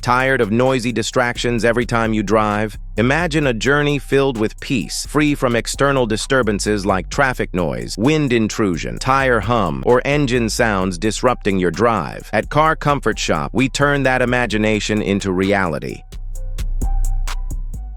Tired of noisy distractions every time you drive? Imagine a journey filled with peace, free from external disturbances like traffic noise, wind intrusion, tire hum, or engine sounds disrupting your drive. At Car Comfort Shop, we turn that imagination into reality.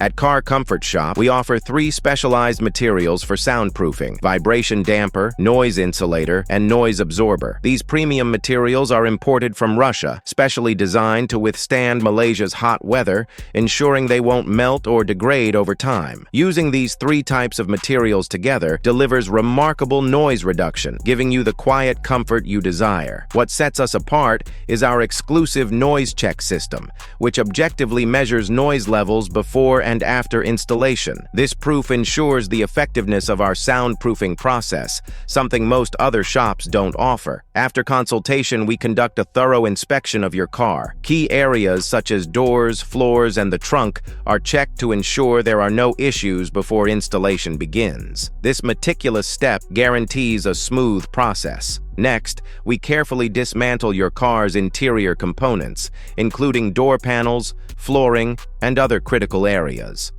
At Car Comfort Shop, we offer 3 specialized materials for soundproofing: vibration damper, noise insulator, and noise absorber. These premium materials are imported from Russia, specially designed to withstand Malaysia's hot weather, ensuring they won't melt or degrade over time. Using these 3 types of materials together delivers remarkable noise reduction, giving you the quiet comfort you desire. What sets us apart is our exclusive noise check system, which objectively measures noise levels before and after installation. This proof ensures the effectiveness of our soundproofing process, something most other shops don't offer. After consultation, we conduct a thorough inspection of your car. Key areas such as doors, floors, and the trunk are checked to ensure there are no issues before installation begins. This meticulous step guarantees a smooth process. Next, we carefully dismantle your car's interior components, including door panels, flooring, and other critical areas.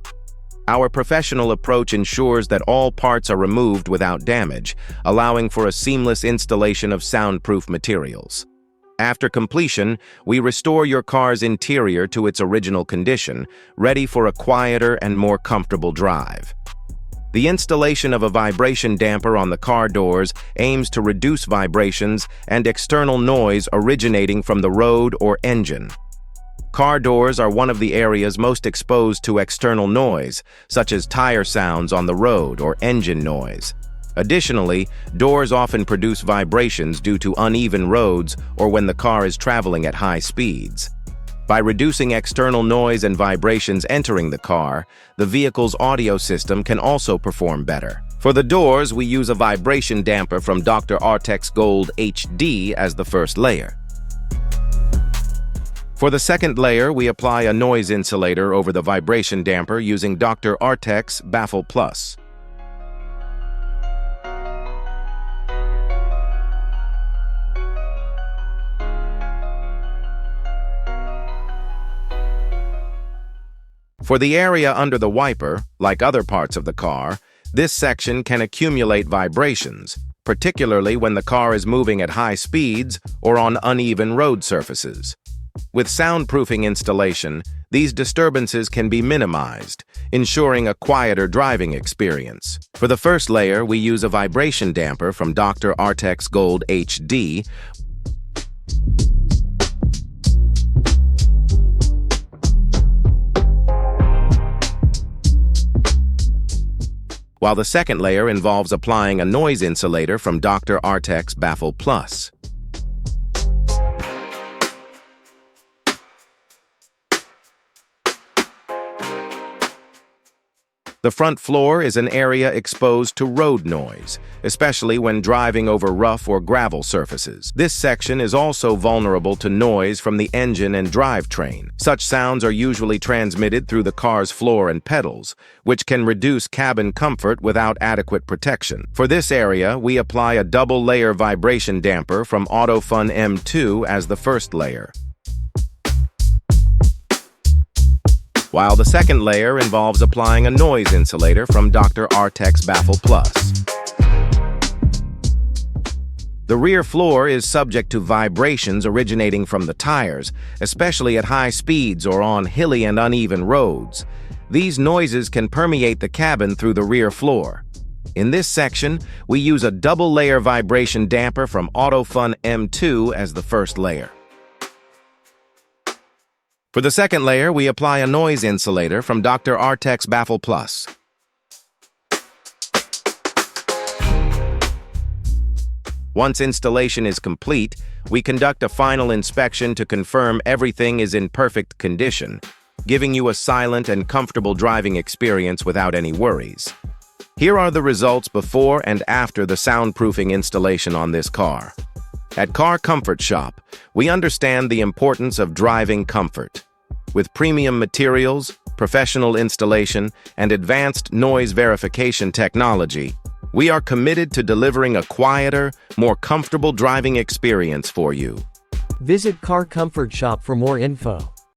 Our professional approach ensures that all parts are removed without damage, allowing for a seamless installation of soundproof materials. After completion, we restore your car's interior to its original condition, ready for a quieter and more comfortable drive. The installation of a vibration damper on the car doors aims to reduce vibrations and external noise originating from the road or engine. Car doors are one of the areas most exposed to external noise, such as tire sounds on the road or engine noise. Additionally, doors often produce vibrations due to uneven roads or when the car is traveling at high speeds. By reducing external noise and vibrations entering the car, the vehicle's audio system can also perform better. For the doors, we use a vibration damper from Dr. Artex Gold HD as the first layer. For the second layer, we apply a noise insulator over the vibration damper using Dr. Artex Baffle Plus. For the area under the wiper, like other parts of the car, this section can accumulate vibrations, particularly when the car is moving at high speeds or on uneven road surfaces. With soundproofing installation, these disturbances can be minimized, ensuring a quieter driving experience. For the first layer, we use a vibration damper from Dr. Artex Gold HD, while the second layer involves applying a noise insulator from Dr. Artex Baffle Plus. The front floor is an area exposed to road noise, especially when driving over rough or gravel surfaces. This section is also vulnerable to noise from the engine and drivetrain. Such sounds are usually transmitted through the car's floor and pedals, which can reduce cabin comfort without adequate protection. For this area, we apply a double-layer vibration damper from AutoFun M2 as the first layer, while the second layer involves applying a noise insulator from Dr. Artex Baffle Plus. The rear floor is subject to vibrations originating from the tires, especially at high speeds or on hilly and uneven roads. These noises can permeate the cabin through the rear floor. In this section, we use a double-layer vibration damper from AutoFun M2 as the first layer. For the second layer, we apply a noise insulator from Dr. Artex Baffle Plus. Once installation is complete, we conduct a final inspection to confirm everything is in perfect condition, giving you a silent and comfortable driving experience without any worries. Here are the results before and after the soundproofing installation on this car. At Car Comfort Shop, we understand the importance of driving comfort. With premium materials, professional installation, and advanced noise verification technology, we are committed to delivering a quieter, more comfortable driving experience for you. Visit Car Comfort Shop for more info.